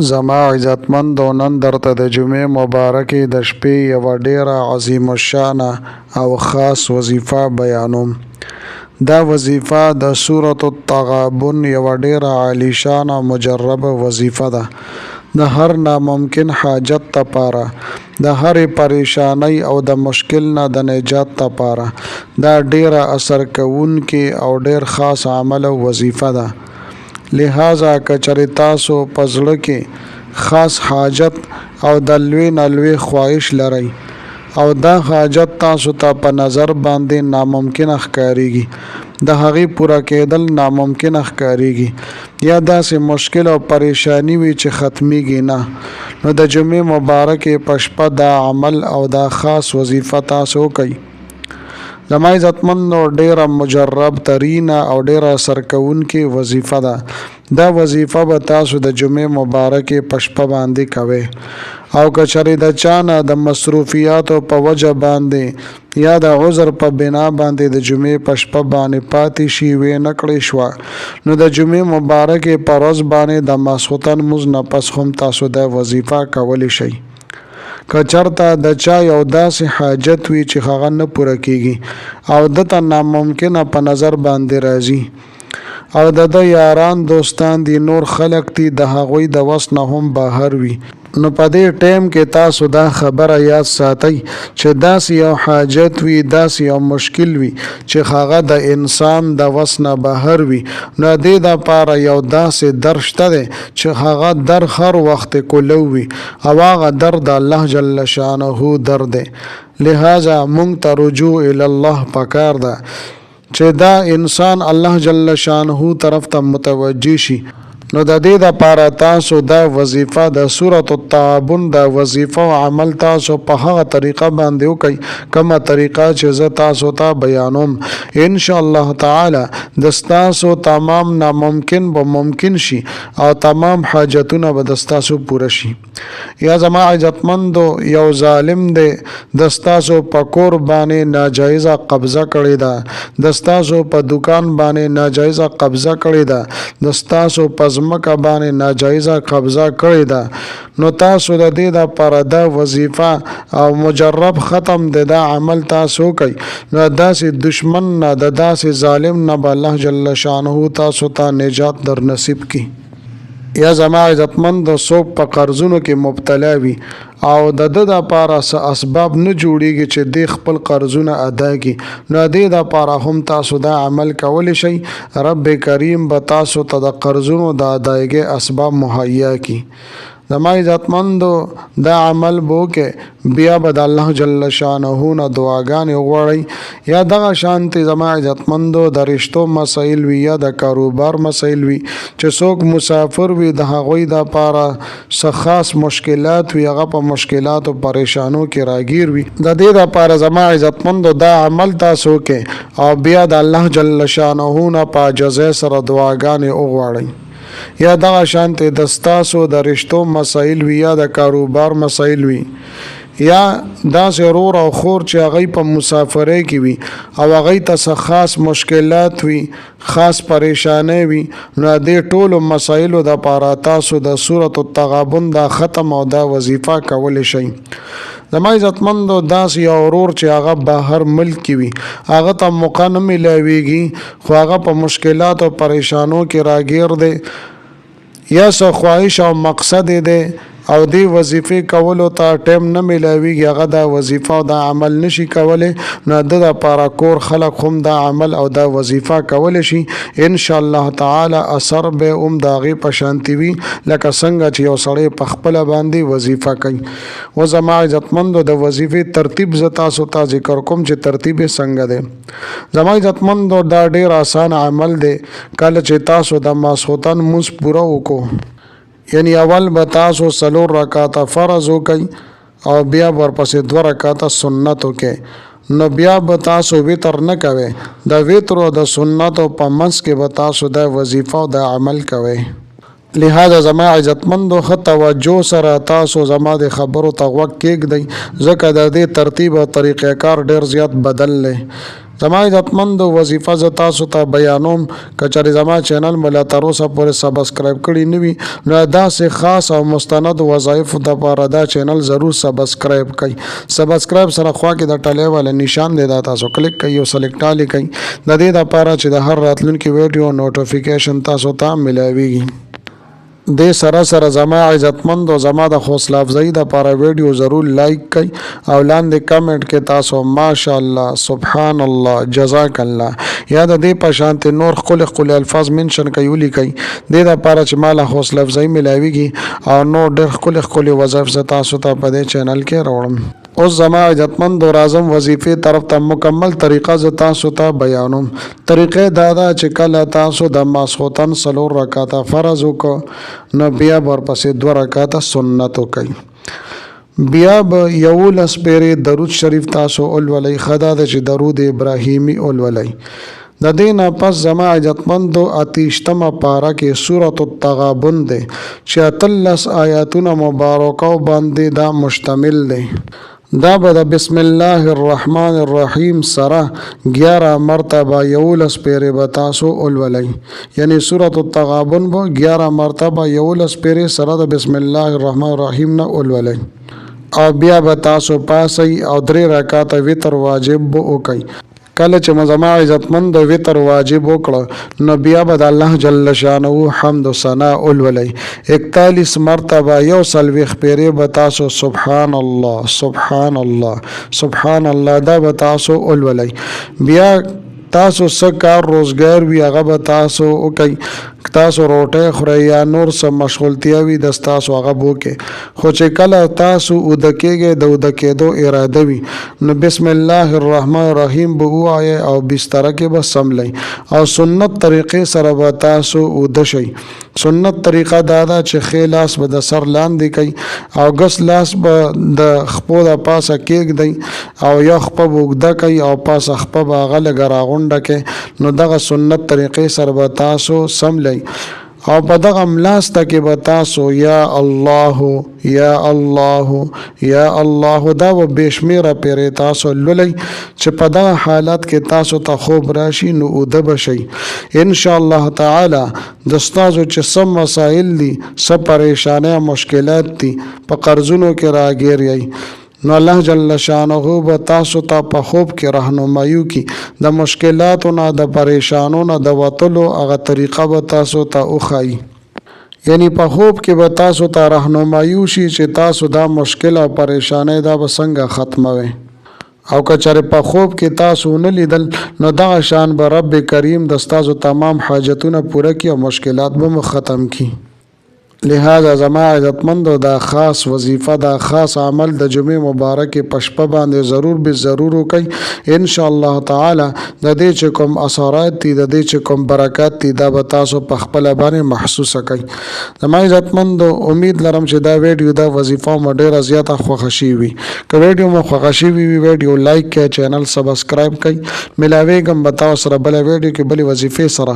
زما عزتمندو نن درته د جمعې مبارکې د شپې یوه ډیره عظیم الشانه او خاص وظیفه بیانوم. دا وظیفه د سورة التغابن یوه ډیره عالیشانه مجربه وظیفه ده. د هر ناممکن حاجت لپاره، د هرې پریشانی او د مشکل نه د نجات لپاره دا ډیره اثر کوونکې او ډیر خاص عمل او وظیفه ده. لہذا کچری تاسو په زړه کې خاص حاجت او د لوی نه لوی خواهش لرئ او دا حاجت تاسو ته په نظر باندې ناممکن ښکاریږي، د هغې پوره کېدل ناممکن ښکاریږي یا داسې مشکل او پریشانی وي چې ختمیږي نه، نو د جمعې مبارکې په شپه دا عمل او دا خاص وظیفه تاسو کوئ. زما عزتمندو ډیره مجرب ترینه او ډیره اثر کوونکې وظیفه ده. دا وظیفه به تاسو د جمعې مبارکې په شپه باندې کوئ او که چېرې د چا نه د مصروفیاتو په وجه باندې یا د عذر په بنا باندې د جمعې په شپه باندې پاتې شي وې نه کړې شوه، نو د جمعې مبارکې په ورځ باندې د ماسخوتن لمونځ نه پس هم تاسو دا وظیفه کولی شئ. که چرته د چا یو داسې حاجت وي چې هغه نه پوره کیږي او دته ناممکنه په نظر باندې راځي او د یاران دوستان دي نور خلق دي د هغوی د وس نه هم بهر وي، نو په دې ټیم کې تاسو دا خبره یاد ساتئ چې داسې یو حاجت وي، داسې یو مشکل وي چې هغه د انسان د وس نه بهر وي، نو دې دپاره یو داسې در شته دی چې هغه در هر وخت کولو وي او هغه در د الله جل شانه در دی. لہذا مونږ ته رجوع الی الله پکار ده چې دا انسان الله جل شانه طرف ته متوجه شي. نو د دې دپاره تاسو دا وظیفه د سورة التغابن دا وظیفه او عمل تاسو په هغه طریقه باندې وکئ کومه طریقه چې زه تاسو ته بیانوم. انشاءالله تعالی د ستاسو تمام ناممکن به ممکن شي او تمام حاجتونه به د ستاسو پوره شي. یا زما عزتمندو یو ظالم دی د ستاسو په کور باندې ناجایزه قبضه کړې ده، د ستاسو په دکان باندې ناجایزه قبضه کړې ده، د ستاسو په ځمکه باندې ناجایزه قبضه کړې ده، نو تاسو د دې دپاره دا وظیفه او مجرب ختم د دا عمل تاسو کوئ، نو داسې دشمن نه د داسې ظالم نه به الله جل شانه تاسو ته نجات در نصیب کی. یا زما عزتمند څوک په قرضونو کې مبتلا وي او د ده دپاره څه اسباب نه جوړیږي چې دی خپل قرضونه ادا کړي، نو دې دپاره هم تاسو دا عمل کولی شئ. رب کریم به تاسو ته د قرضونو د ادایګۍ اسباب مهیا کړي. زما عزتمندو دا عمل بو کې بیا به د الله جل شانه نه دعاګانې وغواړئ یا دغه شانتې زما عزتمندو د رشتو مسایل وي یا د کاروبار مسایل وي چې څوک مسافر وي د هغوی دپاره څه خاص مشکلات وي هغه په مشکلاتو پریشانو کې راګیر وي، د دې دپاره زما عزتمندو دا عمل تاسو کې او بیا د الله جل شانه نه په عاجزۍ سره دعاګانې وغواړئ. یا دغه شانتې د ستاسو د رشتو مسایل وي یا د کاروبار مسایل وي یا داسې رور او خور چې هغوی په مسافرۍ کې وي او هغوی ته څه خاص مشکلات وي، خاص پریشانی وي، نو دې ټولو مسایلو دپاره تاسو د سورة التغابن دا ختم او دا وظیفه کولی شئ. زما عزتمندو داسې یو ورور چې هغه بهر ملک کې وي هغه ته موقع نه میلاویږي خو هغه په مشکلات او پریشانو کې راګیر دی یا څه خواهش او مقصد دی او دی وظیفه کولو ته ټیم نه میلاویږي هغه دا وظیفه او دا عمل نشي کولی، نو د دپاره کور خلق هم دا عمل او دا وظیفه کولی شي. انشاءالله تعالی اثر به هم د هغې په شانتي وي لکه څنګه چې یو سړی په خپله باندې وظیفه کوي. و زما عزتمندو د وظیفې ترتیب زه تاسو ته ذکر کوم چې ترتیب یې څنګه دی. زما عزتمندو دا ډیر آسان عمل دی. کله چې تاسو د ماسخوتن لمونځ پوره وکړو یعنی اول به تاسو 4 رکعاته فرض وکئ او بیا ورپسې 2 رکعاته سنت وکئ، نو بیا به تاسو وتر نه کوئ، د وتر او د سنتو په منځ کې به تاسو د وظیفه او د عمل کوئ. لہذا زما عزتمندو ښه توجه سره تاسو زما د خبرو ته غوږ کېږدئ ځکه د دې ترتیب او طریقې کار ډیر زیات بدل دی. زما عزتمند وظیفه ز تاسو ته بیانوم کچری زما چینل مله تر اوسه پورې سبسکرایب کړی نه وي نو داسې خاص او مستند وظایف د لپاره دا چینل ضرور سبسکرایب کړئ سبسکرایب سره خوا کې د ټلې والا نشان دی دا تاسو کلیک کړئ او سلیکټ کړئ د دې لپاره چې د هر راتلونکي ویډیو نوټیفیکیشن تاسو ته ملاويږي د سره زما عزتمند او زما د حوصله افزایی د لپاره ویډیو ضرور لایک کړئ او لاندې کمنټ کې تاسو ماشاءالله سبحان الله جزاک الله یا د دې په شانت نور خپل الفاظ منشن کوي ولیکئ د لپاره چې مال حوصله افزایی ملاويږي او نور ډېر خپل وظایف تاسو ته په دې چینل کې راوړم اوس زما عزتمند او اعظم وظیفې طرف ته مکمل طریقه ز تاسو ته بیانوم طریقې دا چې کله تاسو د ماسخوتن سلور رکعاته فرض وکړو نو بیا ورپسې 2 رکعاته سنت وکړئ بیا به 11 پیرې درود شریف تاسو اولولئ خدا د چې درود ابراهیمی اولولئ د دې نه پس زما عزتمند او اتیشتمه پاره کې سورۃ التغابن ده چې 13 آیاتونه مبارکه باندې دا مشتمل ده دا به د بسم الله الرحمن الرحیم سره 11 مرتبه 11 پیرې به تاسو اولولئ یعنی سورۃ التغابن به 11 مرتبه 11 پیرې سره د بسم الله الرحمن الرحیم نه اولولئ او بیا به تاسو پاسئ او 3 رکعاته وتر واجب به وکړئ کله چې زما عزتمند وتر واجب وکړه نو بیا به د الله جل شانه حمد و ثنا اولولئ 41 مرتبه 140 پیرې به تاسو سبحان الله سبحان الله سبحان الله دا به تاسو اولولئ بیا تاسو سکار روزګار وی هغه به تاسو وکئ تاسو روټه خورئ یا نور سم مشغولتیا وي د تاسو هغه بوکې خو چې کله تاسو ودکېږئ د ودکېدو اراده وي نو بسم الله الرحمن الرحیم به ووایئ او بستره کې به سملئ او سنت طریقې سره به تاسو ودشئ سنت طریقه دا ده چې ښی لاس به د سر لاندې کوي او ګس لاس به د خپو د پاسه کېږدئ او یا خپه به اوږده کوي او پاسه خپه به هغه لږه راغونډه کوي نو دغه سنت طریقې سره به تاسو سملئ او په دغه ملاسته کې به تاسو یا الله یا الله یا الله دا و بشمیره پیرې تاسو لولئ چې په دغه حالت کې تاسو ته خوب راشي نو اوده بشئ ان شاء الله تعالی د ستاسو چې سم مسائل دي سم پریشانه مشکلات دي په قرضونو کې راګیر یې نو الله جل شانه به تاسو ته په خوب کې راهنمایي کی د مشکلاتو نه د پریشانو نه د وتلو هغه طریقه به تاسو ته وخایي یعنی په خوب کې به تاسو ته راهنمایي شي چې تاسو دا مشکل او پریشانه دا به څنګه ختموي او کچره په خوب کې تاسو نه لیدل نو دغه شان به رب کریم د تاسو تمام حاجتونه پوره کړي او مشکلات به ختم کړي لہذا زما عزتمند دا خاص وظیفه دا خاص عمل د جمعې مبارکه پشپه باندې ضرور وکړئ ان شاء الله تعالی د دې چې کوم اثرات دي د دې چې کوم برکات دي دا به تاسو په خپل باندې محسوس کړئ زما عزتمند امید لرم چې دا ویډیو دا وظیفه مو ډیره زیاته خوښ شي وي که ویډیو مو خوښ شي وي ویډیو لایک کړئ چینل سبسکرایب کړئ ملاوي ګم بتاو سره بل ویډیو کې بل وظیفه سره